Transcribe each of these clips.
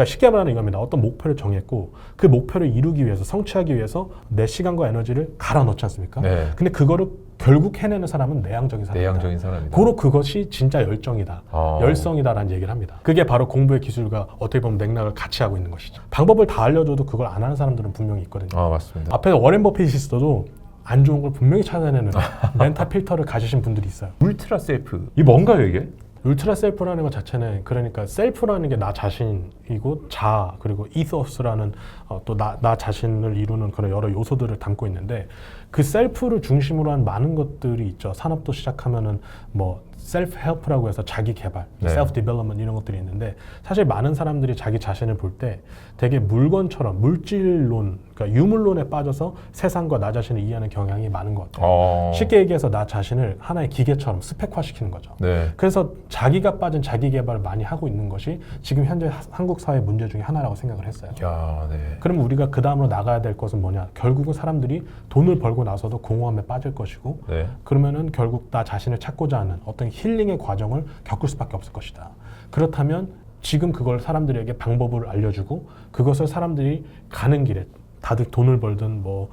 그러니까 쉽게 말하는 이겁니다. 어떤 목표를 정했고 그 목표를 이루기 위해서 성취하기 위해서 내 시간과 에너지를 갈아 넣지 않습니까? 네. 근데 그거를 결국 해내는 사람은 내향적인 사람이다. 내향적인 사람이다. 고로 그것이 진짜 열정이다. 열성이다라는 얘기를 합니다. 그게 바로 공부의 기술과 어떻게 보면 맥락을 같이 하고 있는 것이죠. 방법을 다 알려줘도 그걸 안 하는 사람들은 분명히 있거든요. 맞습니다. 앞에 워렌 버핏이 있어도 안 좋은 걸 분명히 찾아내는 멘탈 필터를 가지신 분들이 있어요. 울트라 셀프. 이 뭔가요 이게? 울트라 셀프라는 것 자체는 그러니까 셀프라는 게 나 자신이고 자 그리고 이서스라는 또 나 자신을 이루는 그런 여러 요소들을 담고 있는데 그 셀프를 중심으로 한 많은 것들이 있죠. 산업도 시작하면은 뭐 셀프 헬프라고 해서 자기 개발, 네. 셀프 디벨롭먼트 이런 것들이 있는데 사실 많은 사람들이 자기 자신을 볼 때 되게 물건처럼 물질론, 그러니까 유물론에 빠져서 세상과 나 자신을 이해하는 경향이 많은 것 같아요. 쉽게 얘기해서 나 자신을 하나의 기계처럼 스펙화시키는 거죠. 네. 그래서 자기가 빠진 자기 개발을 많이 하고 있는 것이 지금 현재 한국 사회 문제 중에 하나라고 생각을 했어요. 야, 네. 그러면 우리가 그 다음으로 나가야 될 것은 뭐냐? 결국은 사람들이 돈을 벌고 나서도 공허함에 빠질 것이고 네. 그러면은 결국 나 자신을 찾고자 하는 어떤 힐링의 과정을 겪을 수밖에 없을 것이다. 그렇다면 지금 그걸 사람들에게 방법을 알려주고 그것을 사람들이 가는 길에 다들 돈을 벌든 뭐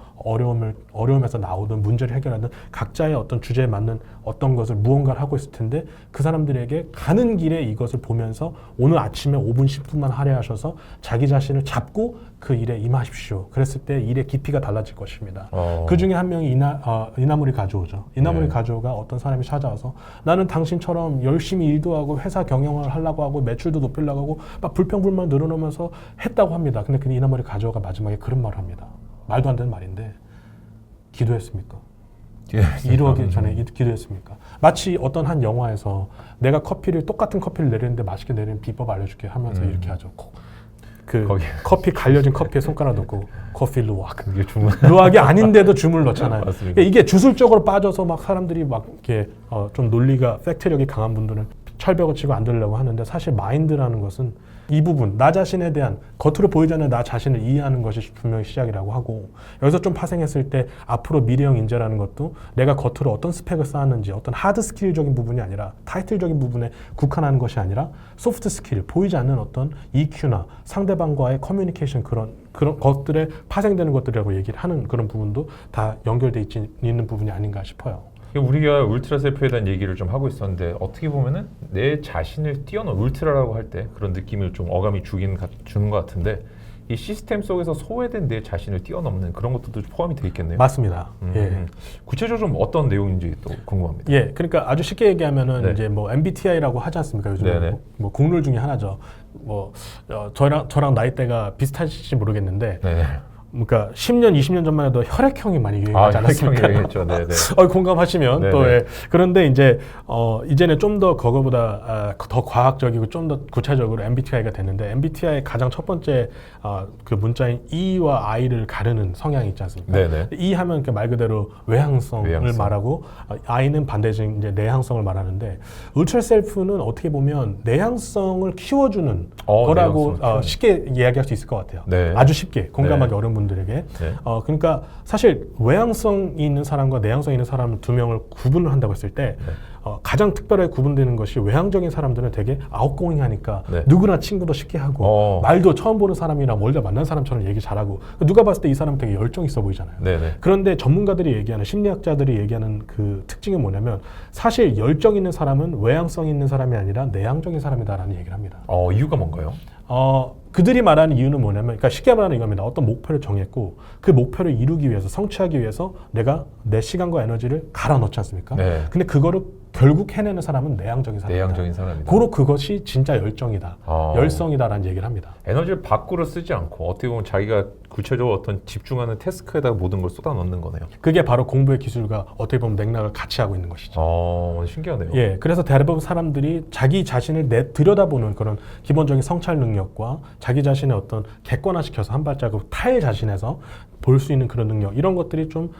어려움에서 나오든 문제를 해결하든 각자의 어떤 주제에 맞는 어떤 것을 무언가를 하고 있을 텐데 그 사람들에게 가는 길에 이것을 보면서 오늘 아침에 5분 10분만 할애하셔서 자기 자신을 잡고 그 일에 임하십시오. 그랬을 때 일의 깊이가 달라질 것입니다. 그 중에 한 명이 이나무리 가즈오죠. 이나무리 가즈오가 어떤 사람이 찾아와서 나는 당신처럼 열심히 일도 하고 회사 경영을 하려고 하고 매출도 높이려고 하고 막 불평불만 늘어나면서 했다고 합니다. 근데 그 이나무리 가즈오가 마지막에 그런 말을 합니다. 말도 안 되는 말인데 기도했습니까? 이루기 전에 기도했습니까? 마치 어떤 한 영화에서 내가 똑같은 커피를 내리는데 맛있게 내리는 비법 알려줄게 하면서 이렇게 하죠. 커피 갈려진 커피에 손가락 넣고 커피 루악. 루악이 아닌데도 줌을 넣잖아요. 그러니까 이게 주술적으로 빠져서 막 사람들이 막 이렇게 좀 논리가 팩트력이 강한 분들은 철벽을 치고 안 들으려고 하는데 사실 마인드라는 것은 이 부분, 나 자신에 대한 겉으로 보이지 않는 나 자신을 이해하는 것이 분명히 시작이라고 하고 여기서 좀 파생했을 때 앞으로 미래형 인재라는 것도 내가 겉으로 어떤 스펙을 쌓았는지 어떤 하드 스킬적인 부분이 아니라 타이틀적인 부분에 국한하는 것이 아니라 소프트 스킬, 보이지 않는 어떤 EQ나 상대방과의 커뮤니케이션 그런 것들에 파생되는 것들이라고 얘기를 하는 그런 부분도 다 연결돼 있는 부분이 아닌가 싶어요. 우리가 울트라 셀프에 대한 얘기를 좀 하고 있었는데 어떻게 보면은 내 자신을 뛰어넘은 울트라라고 할 때 그런 느낌을 좀 어감이 주는 것 같은데 이 시스템 속에서 소외된 내 자신을 뛰어넘는 그런 것들도 포함이 되어 있겠네요. 맞습니다. 예. 구체적으로 좀 어떤 내용인지 또 궁금합니다. 예, 그러니까 아주 쉽게 얘기하면은 이제 뭐 MBTI라고 하지 않습니까? 요즘 뭐 국룰 중에 하나죠. 뭐 저랑 나이대가 비슷하실지 모르겠는데. 네네. 그러니까 10년, 20년 전만 해도 혈액형이 많이 유행하지 않았습니까? 유행했죠. 네네. 공감하시면 네네. 또 그런데 이제 이제는 좀 더 그거보다 더 과학적이고 좀 더 구체적으로 MBTI가 됐는데 MBTI의 가장 첫 번째 그 문자인 E와 I를 가르는 성향이 있지 않습니까? 네네. E 하면 말 그대로 외향성을 말하고 I는 반대적인 이제 내향성을 말하는데 울트라 셀프는 어떻게 보면 내향성을 키워주는 거라고 쉽게 이야기할 수 있을 것 같아요. 네. 아주 쉽게 공감하기 어려운 분들에게. 그러니까 사실 외향성이 있는 사람과 내향성이 있는 사람 두 명을 구분을 한다고 했을 때 가장 특별하게 구분되는 것이 외향적인 사람들은 되게 아웃고잉 하니까 누구나 친구도 쉽게 하고 말도 처음 보는 사람이랑 멀리 만난 사람처럼 얘기 잘하고 누가 봤을 때 이 사람은 되게 열정 있어 보이잖아요. 그런데 전문가들이 얘기하는 심리학자들이 얘기하는 그 특징이 뭐냐면 사실 열정 있는 사람은 외향성 있는 사람이 아니라 내향적인 사람이다라는 얘기를 합니다. 이유가 뭔가요? 그들이 말하는 이유는 뭐냐면, 그러니까 쉽게 말하는 이겁니다. 어떤 목표를 정했고 그 목표를 이루기 위해서 성취하기 위해서 내가 내 시간과 에너지를 갈아 넣지 않습니까? 근데 그거를 결국 해내는 사람은 내향적인 사람이다. 고로 그것이 진짜 열정이다. 열성이다라는 얘기를 합니다. 에너지를 밖으로 쓰지 않고 어떻게 보면 자기가 구체적으로 어떤 집중하는 태스크에다 모든 걸 쏟아 넣는 거네요. 그게 바로 공부의 기술과 어떻게 보면 맥락을 같이 하고 있는 것이죠. 신기하네요. 예, 그래서 대부분 사람들이 자기 자신을 들여다보는 그런 기본적인 성찰 능력과 자기 자신의 어떤 객관화시켜서 한 발자국 타일 자신에서 볼 수 있는 그런 능력 이런 것들이 좀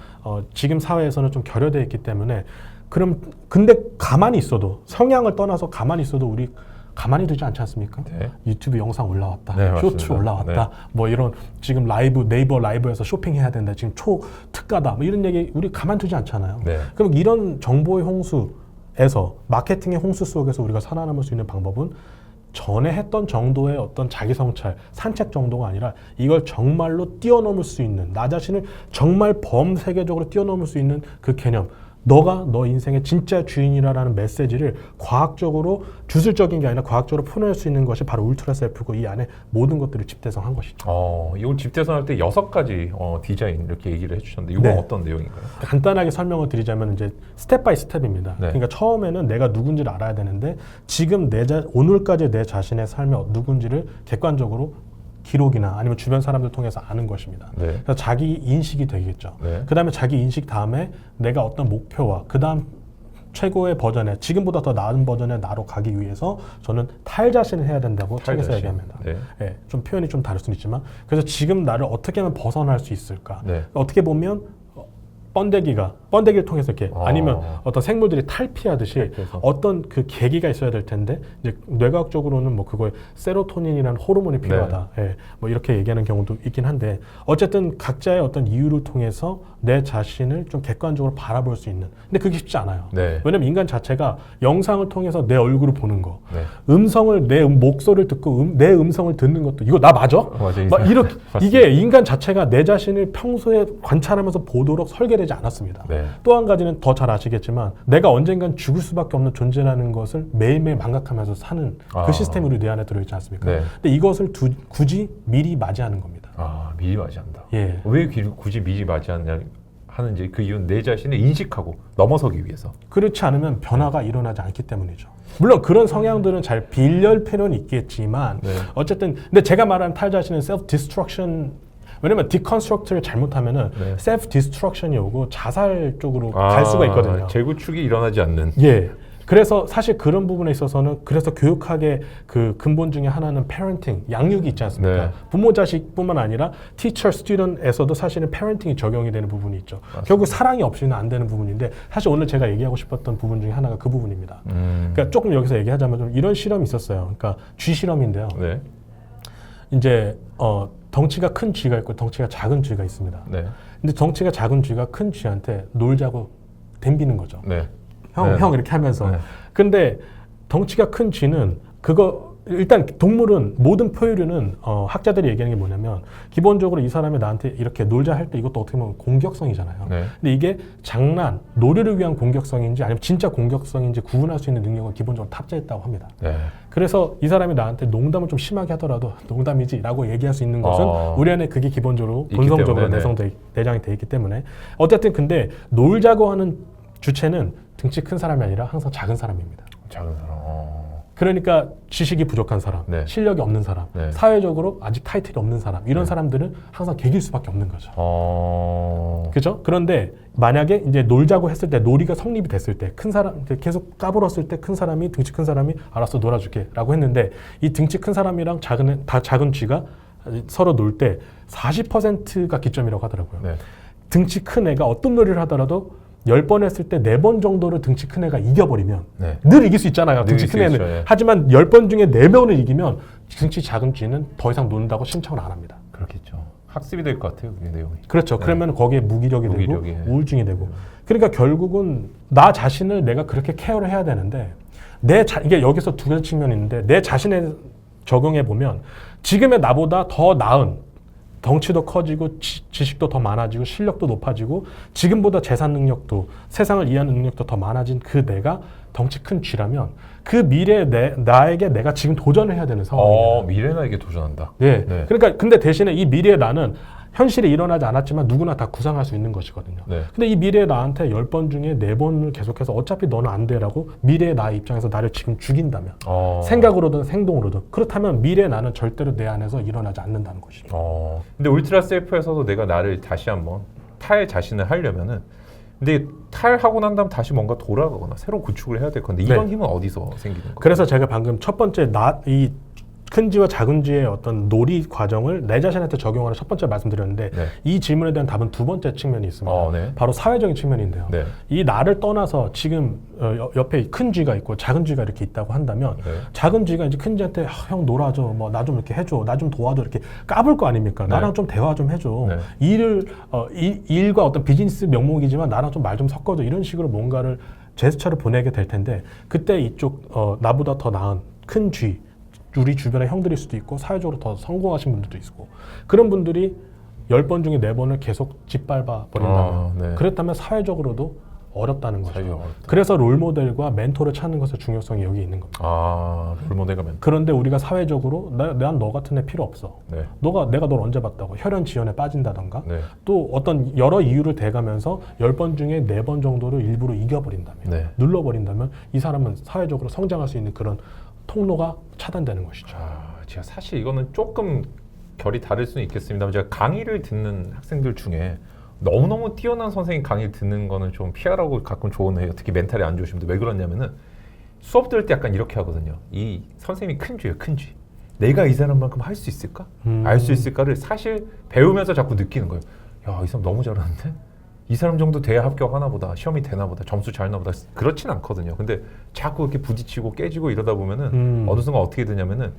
지금 사회에서는 좀 결여되어 있기 때문에 근데 가만히 있어도 성향을 떠나서 가만히 있어도 우리 가만히 두지 않지 않습니까? 유튜브 영상 올라왔다, 쇼츠 올라왔다, 뭐 이런 지금 네이버 라이브에서 쇼핑해야 된다, 지금 초특가다, 뭐 이런 얘기 우리 가만히 두지 않잖아요. 그럼 이런 정보의 홍수에서 마케팅의 홍수 속에서 우리가 살아남을 수 있는 방법은 전에 했던 정도의 어떤 자기 성찰, 산책 정도가 아니라 이걸 정말로 뛰어넘을 수 있는, 나 자신을 정말 범세계적으로 뛰어넘을 수 있는 그 개념, 너가 너 인생의 진짜 주인이라는 메시지를 과학적으로, 주술적인 게 아니라 과학적으로 풀어낼 수 있는 것이 바로 울트라 셀프고, 이 안에 모든 것들을 집대성한 것이죠. 이걸 집대성할 때 6가지 디자인 이렇게 얘기를 해주셨는데 이건 네. 어떤 내용인가요? 간단하게 설명을 드리자면 이제 스텝 바이 스텝입니다. 네. 그러니까 처음에는 내가 누군지를 알아야 되는데, 지금 오늘까지 내 자신의 삶이 누군지를 객관적으로 기록이나 아니면 주변 사람들 통해서 아는 것입니다. 네. 그래서 자기 인식이 되겠죠. 네. 그 다음에 자기 인식 다음에 내가 어떤 목표와 그 다음 최고의 버전의, 지금보다 더 나은 버전의 나로 가기 위해서 저는 탈자신을 해야 된다고 책에서 얘기합니다. 네. 예, 좀 표현이 좀 다를 수는 있지만, 그래서 지금 나를 어떻게 하면 벗어날 수 있을까? 네. 어떻게 보면 번데기를 통해서 이렇게, 아니면 어떤 생물들이 탈피하듯이 어떤 그 계기가 있어야 될 텐데, 이제 뇌과학적으로는 뭐 그거에 세로토닌이라는 호르몬이 필요하다. 예, 뭐 이렇게 얘기하는 경우도 있긴 한데, 어쨌든 각자의 어떤 이유를 통해서 내 자신을 좀 객관적으로 바라볼 수 있는. 근데 그게 쉽지 않아요. 네. 왜냐면 인간 자체가 영상을 통해서 내 얼굴을 보는 거, 네. 음성을, 내 목소리를 듣고 내 음성을 듣는 것도, 이거 나 맞아? 맞아, 막 이렇게 이게 인간 자체가 내 자신을 평소에 관찰하면서 보도록 설계되지 않았습니다. 네. 또 한 가지는 더 잘 아시겠지만, 내가 언젠간 죽을 수밖에 없는 존재라는 것을 매일매일 망각하면서 사는 그 시스템이 우리 뇌 안에 들어있지 않습니까? 네. 근데 이것을 굳이 미리 맞이하는 겁니다. 미리 맞이한다. 예. 왜 굳이 미리 맞이하느냐 하는지 그 이유는 내 자신을 인식하고 넘어서기 위해서. 그렇지 않으면 변화가 일어나지 않기 때문이죠. 물론 그런 성향들은 잘 빌릴 필요는 있겠지만, 네. 어쨌든 근데 제가 말하는 탈자신은 self destruction, 왜냐면 디컨스트럭트를 잘못하면은 네. self destruction이 오고 자살 쪽으로 갈 수가 있거든요. 재구축이 일어나지 않는. 예. 그래서 사실 그런 부분에 있어서는, 그래서 교육학의 그 근본 중에 하나는 parenting, 양육이 있지 않습니까? 네. 부모 자식뿐만 아니라 teacher student에서도 사실은 parenting이 적용이 되는 부분이 있죠. 결국 사랑이 없이는 안 되는 부분인데, 사실 오늘 제가 얘기하고 싶었던 부분 중에 하나가 그 부분입니다. 그러니까 조금 여기서 얘기하자면 좀 이런 실험이 있었어요. 그러니까 쥐 실험인데요. 네. 이제 덩치가 큰 쥐가 있고 덩치가 작은 쥐가 있습니다. 네. 근데 덩치가 작은 쥐가 큰 쥐한테 놀자고 덤비는 거죠. 네. 형 이렇게 하면서. 네. 근데 덩치가 큰 쥐는 일단 동물은, 모든 포유류는 학자들이 얘기하는 게 뭐냐면, 기본적으로 이 사람이 나한테 이렇게 놀자 할 때 이것도 어떻게 보면 공격성이잖아요. 네. 근데 이게 장난, 놀이를 위한 공격성인지 아니면 진짜 공격성인지 구분할 수 있는 능력을 기본적으로 탑재했다고 합니다. 네. 그래서 이 사람이 나한테 농담을 좀 심하게 하더라도 농담이지 라고 얘기할 수 있는 것은 우리 안에 그게 기본적으로 본성적으로 내장이 돼 있기 때문에, 어쨌든 근데 놀자고 하는 주체는 등치 큰 사람이 아니라 항상 작은 사람입니다. 작은 사람. 그러니까 지식이 부족한 사람, 네. 실력이 없는 사람, 네. 사회적으로 아직 타이틀이 없는 사람, 이런 네. 사람들은 항상 개길 수밖에 없는 거죠. 그죠? 그런데 만약에 이제 놀자고 했을 때, 놀이가 성립이 됐을 때, 큰 사람 계속 까불었을 때, 큰 사람이, 등치 큰 사람이 알았어 놀아줄게라고 했는데, 이 등치 큰 사람이랑 작은 쥐가 서로 놀 때 40%가 기점이라고 하더라고요. 네. 등치 큰 애가 어떤 놀이를 하더라도 10번 했을 때 4번 정도를 등치 큰 애가 이겨버리면, 네. 늘 이길 수 있잖아요. 등치 이길 큰 수 애는. 있죠, 예. 하지만 10번 중에 4번을 이기면 등치 작은 쥐는 더 이상 논다고 신청을 안 합니다. 그렇겠죠. 학습이 될 것 같아요, 그 내용이. 그렇죠. 네. 그러면 거기에 무기력이 되고 우울증이 되고. 그러니까 결국은 나 자신을 내가 그렇게 케어를 해야 되는데, 이게 여기서 두 가지 측면이 있는데, 내 자신에 적용해 보면 지금의 나보다 더 나은, 덩치도 커지고 지식도 더 많아지고 실력도 높아지고 지금보다 재산 능력도, 세상을 이해하는 능력도 더 많아진 그 내가 덩치 큰 쥐라면, 그 미래의 나에게 내가 지금 도전을 해야 되는 상황입니다. 미래 나에게 도전한다. 네. 네. 그러니까 근데 대신에 이 미래의 나는 현실에 일어나지 않았지만 누구나 다 구상할 수 있는 것이거든요. 네. 근데 이 미래의 나한테 10번 중에 4번을 계속해서 어차피 너는 안 돼라고 미래의 나의 입장에서 나를 지금 죽인다면, 생각으로든 행동으로든, 그렇다면 미래의 나는 절대로 내 안에서 일어나지 않는다는 것입니다. 근데 울트라 셀프에서도 내가 나를 다시 한번 탈 자신을 하려면은, 근데 탈하고 난 다음 다시 뭔가 돌아가거나 새로 구축을 해야 될 건데, 이런 네. 힘은 어디서 생기는 거예요? 그래서 제가 방금 첫 번째 이 큰 쥐와 작은 쥐의 어떤 놀이 과정을 내 자신한테 적용하는 첫 번째 말씀드렸는데, 네. 이 질문에 대한 답은 두 번째 측면이 있습니다. 네. 바로 사회적인 측면인데요. 네. 이 나를 떠나서 지금 옆에 큰 쥐가 있고 작은 쥐가 이렇게 있다고 한다면, 네. 작은 쥐가 이제 큰 쥐한테 형 놀아줘, 뭐 나 좀 이렇게 해줘, 나 좀 도와줘, 이렇게 까불 거 아닙니까? 네. 나랑 좀 대화 좀 해줘. 네. 일과 어떤 비즈니스 명목이지만 나랑 좀 말 좀 섞어줘. 이런 식으로 뭔가를 제스처를 보내게 될 텐데, 그때 이쪽 나보다 더 나은 큰 쥐, 우리 주변의 형들일 수도 있고 사회적으로 더 성공하신 분들도 있고 그런 분들이 10번 중에 4번을 계속 짓밟아 버린다면 네. 그랬다면 사회적으로도 어렵다는 거죠. 어렵다. 그래서 롤모델과 멘토를 찾는 것의 중요성이 여기 있는 겁니다. 롤모델과 멘토. 그런데 우리가 사회적으로 난 너 같은 애 필요 없어. 네. 내가 널 언제 봤다고 혈연 지연에 빠진다던가 네. 또 어떤 여러 이유를 대가면서 10번 중에 4번 정도를 일부러 이겨버린다면 네. 눌러버린다면 이 사람은 사회적으로 성장할 수 있는 그런 통로가 차단되는 것이죠. 제가 사실 이거는 조금 결이 다를 수는 있겠습니다만 제가 강의를 듣는 학생들 중에 너무너무 뛰어난 선생님 강의 듣는 거는 좀 피하라고 가끔 조언해요. 특히 멘탈이 안 좋으신 분들. 왜 그러냐면은 수업 들을 때 약간 이렇게 하거든요. 이 선생님이 큰 쥐예요, 큰 쥐. 내가 이 사람만큼 할 수 있을까? 알 수 있을까를 사실 배우면서 자꾸 느끼는 거예요. 야, 이 사람 너무 잘하는데? 이 사람 정도 돼야 합격하나 보다. 시험이 되나 보다. 점수 잘 나보다. 그렇진 않거든요. 근데 자꾸 이렇게 부딪히고 깨지고 이러다 보면은 어느 순간 어떻게 되냐면은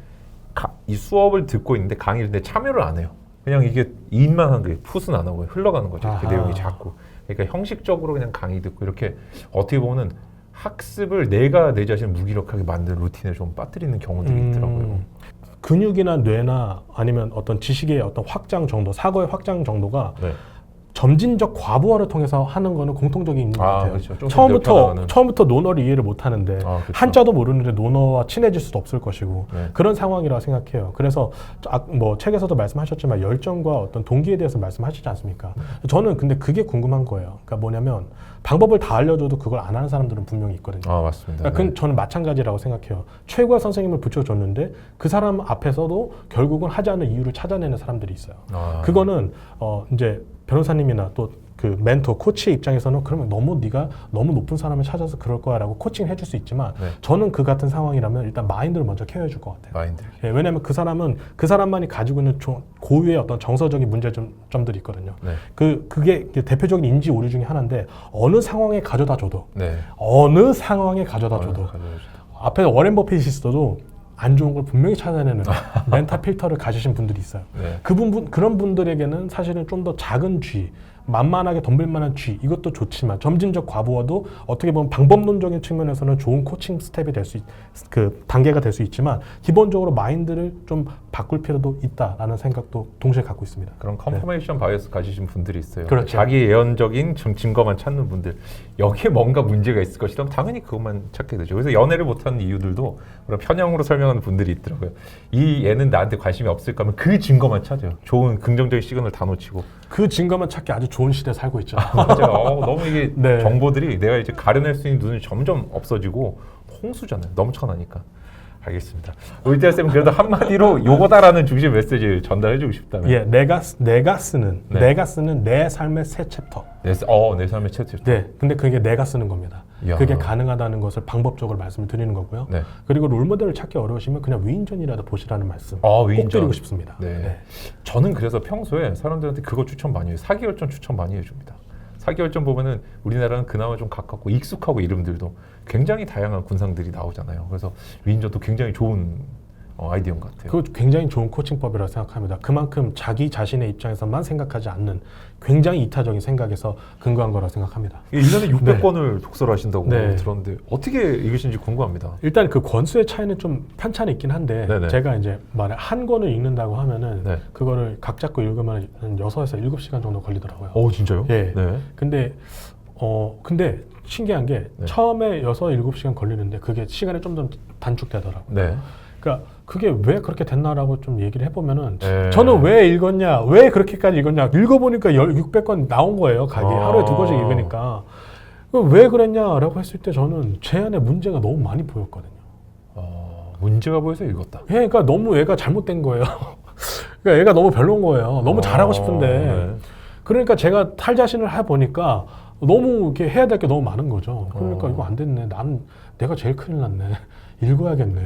이 수업을 듣고 있는데 강의를 근데 참여를 안 해요. 그냥 이게 인만 한 거예요. 풋은 안 하고 흘러가는 거죠. 그 내용이 자꾸. 그러니까 형식적으로 그냥 강의 듣고 이렇게 어떻게 보면은 학습을 내가 내 자신을 무기력하게 만드는 루틴에 좀 빠뜨리는 경우들이 있더라고요. 근육이나 뇌나 아니면 어떤 지식의 어떤 확장 정도, 사고의 확장 정도가 네. 점진적 과부하를 통해서 하는 거는 공통적인 있는 것 같아요. 그렇죠. 좀 처음부터 논어를 이해를 못 하는데 그렇죠. 한자도 모르는데 논어와 친해질 수도 없을 것이고 네. 그런 상황이라고 생각해요. 그래서 뭐 책에서도 말씀하셨지만 열정과 어떤 동기에 대해서 말씀하시지 않습니까? 저는 근데 그게 궁금한 거예요. 그러니까 뭐냐면 방법을 다 알려줘도 그걸 안 하는 사람들은 분명히 있거든요. 맞습니다. 그러니까 그건 저는 마찬가지라고 생각해요. 최고의 선생님을 붙여줬는데 그 사람 앞에서도 결국은 하지 않는 이유를 찾아내는 사람들이 있어요. 그거는 이제 변호사님이나 또 그 멘토, 코치의 입장에서는 그러면 네가 너무 높은 사람을 찾아서 그럴 거야라고 코칭을 해줄 수 있지만 네. 저는 그 같은 상황이라면 일단 마인드를 먼저 케어해 줄 것 같아요. 마인드. 예, 왜냐하면 그 사람은 그 사람만이 가지고 있는 고유의 어떤 정서적인 문제점들이 있거든요. 네. 그게 대표적인 인지 오류 중에 하나인데 어느 상황에 가져다 줘도 네. 어느 상황에 가져다 줘도 앞에 워렌 버핏이 있어도 안 좋은 걸 분명히 찾아내는 멘탈 필터를 가지신 분들이 있어요. 네. 그런 분들에게는 사실은 좀 더 작은 쥐, 만만하게 덤빌 만한 쥐 이것도 좋지만 점진적 과부하도 어떻게 보면 방법론적인 측면에서는 좋은 코칭 스텝이 될 수 그 단계가 될 수 있지만 기본적으로 마인드를 좀 바꿀 필요도 있다라는 생각도 동시에 갖고 있습니다. 그런 컨퍼메이션 바이어스 가지신 분들이 있어요. 그렇죠. 자기 예언적인 증거만 찾는 분들. 여기에 뭔가 문제가 있을 것이라면 당연히 그것만 찾게 되죠. 그래서 연애를 못하는 이유들도 그런 편향으로 설명하는 분들이 있더라고요. 이 애는 나한테 관심이 없을까 하면 그 증거만 찾아요. 좋은 긍정적인 시그널 다 놓치고. 그 증거만 찾기 아주 좋은 시대에 살고 있죠. 맞아요. 너무 이게 네. 정보들이 내가 이제 가려낼 수 있는 눈이 점점 없어지고 홍수잖아요. 넘쳐나니까. 알겠습니다. 오이태하 쌤은 그래도 한마디로 요거다라는 중심 메시지를 전달해주고 싶다면. 예, 내가 쓰는 내 삶의 새 챕터. 내 삶의 챕터. 네, 근데 그게 내가 쓰는 겁니다. 이야. 그게 가능하다는 것을 방법적으로 말씀을 드리는 거고요. 네. 그리고 롤모델을 찾기 어려우시면 그냥 위인전이라도 보시라는 말씀 꼭 위인전. 드리고 싶습니다. 네. 저는 그래서 평소에 사람들한테 그거 추천 많이 해요. 사기열전 추천 많이 해줍니다. 사기열전 보면은 우리나라는 그나마 좀 가깝고 익숙하고 이름들도 굉장히 다양한 군상들이 나오잖아요. 그래서 위인전도 굉장히 좋은 아이디어인 것 같아요. 그거 굉장히 좋은 코칭법이라고 생각합니다. 그만큼 자기 자신의 입장에서만 생각하지 않는 굉장히 이타적인 생각에서 근거한 거라고 생각합니다. 1년에 600권을 독서를 하신다고 네. 들었는데 어떻게 읽으시는지 궁금합니다. 일단 그 권수의 차이는 좀 편차는 있긴 한데 네네. 제가 이제 만약 한 권을 읽는다고 하면은 네. 그거를 각 잡고 읽으면 한 6에서 7시간 정도 걸리더라고요. 진짜요? 예. 네. 근데 신기한 게 네. 처음에 6-7시간 걸리는데 그게 시간이 좀 더 단축되더라고요. 네. 그러니까 그게 왜 그렇게 됐나라고 좀 얘기를 해보면은 네. 저는 왜 읽었냐, 왜 그렇게까지 읽었냐, 읽어보니까 600권 나온 거예요. 하루에 2권씩 읽으니까. 왜 그랬냐라고 했을 때 저는 제 안에 문제가 너무 많이 보였거든요. 문제가 보여서 읽었다. 예, 그러니까 너무 애가 잘못된 거예요. 그러니까 애가 너무 별로인 거예요. 너무 잘하고 싶은데. 네. 그러니까 제가 탈 자신을 해보니까 너무 이렇게 해야 될 게 너무 많은 거죠. 그러니까 이거 안 됐네. 내가 제일 큰일 났네. 읽어야겠네.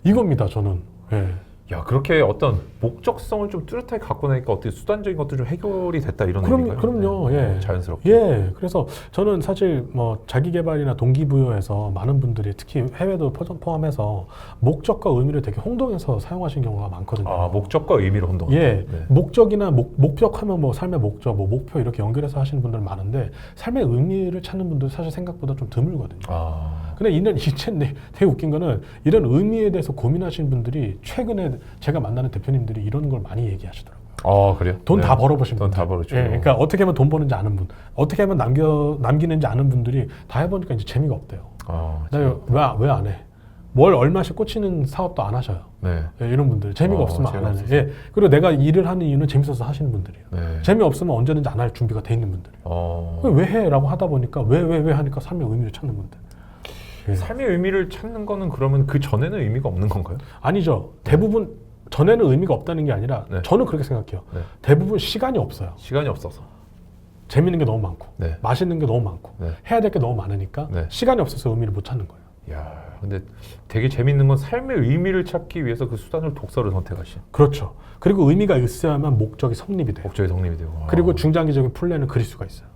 이겁니다, 저는. 예. 야, 그렇게 어떤 목적성을 좀 뚜렷하게 갖고 나니까 어떻게 수단적인 것도 좀 해결이 됐다 이런 의미인가요? 그럼요. 네. 예. 자연스럽게. 예. 그래서 저는 사실 뭐 자기 개발이나 동기부여에서 많은 분들이 특히 해외도 포함해서 목적과 의미를 되게 혼동해서 사용하신 경우가 많거든요. 목적과 의미를 혼동. 예. 네. 목적이나 목적하면 뭐 삶의 목적, 뭐 목표 이렇게 연결해서 하시는 분들 많은데 삶의 의미를 찾는 분들 사실 생각보다 좀 드물거든요. 근데 이런 되게 웃긴 거는 이런 의미에 대해서 고민하시는 분들이 최근에 제가 만나는 대표님들이 이런 걸 많이 얘기하시더라고요. 그래요? 돈 다 벌어보신 돈 분들. 다 벌었죠. 예, 그러니까 어떻게 하면 돈 버는지 아는 분, 어떻게 하면 남기는지 아는 분들이 다 해보니까 이제 재미가 없대요. 왜 안 해? 뭘 얼마씩 꽂히는 사업도 안 하셔요. 네. 예, 이런 분들 재미가 없으면 안 하는. 재미없어서. 예, 그리고 내가 일을 하는 이유는 재밌어서 하시는 분들이에요. 네. 재미없으면 언제든지 안 할 준비가 돼 있는 분들이에요. 왜 해라고 하다 보니까 왜 하니까 삶의 의미를 찾는 분들. 예. 삶의 의미를 찾는 거는 그러면 그 전에는 의미가 없는 건가요? 아니죠. 대부분 전에는 의미가 없다는 게 아니라 네. 저는 그렇게 생각해요. 네. 대부분 시간이 없어요. 시간이 없어서. 재밌는 게 너무 많고 네. 맛있는 게 너무 많고 네. 해야 될 게 너무 많으니까 네. 시간이 없어서 의미를 못 찾는 거예요. 야, 근데 되게 재밌는 건 삶의 의미를 찾기 위해서 그 수단을 독서를 선택하신. 그렇죠. 그리고 의미가 있어야만 목적이 성립이 돼요. 목적이 성립이 되고. 그리고 중장기적인 플랜을 그릴 수가 있어요.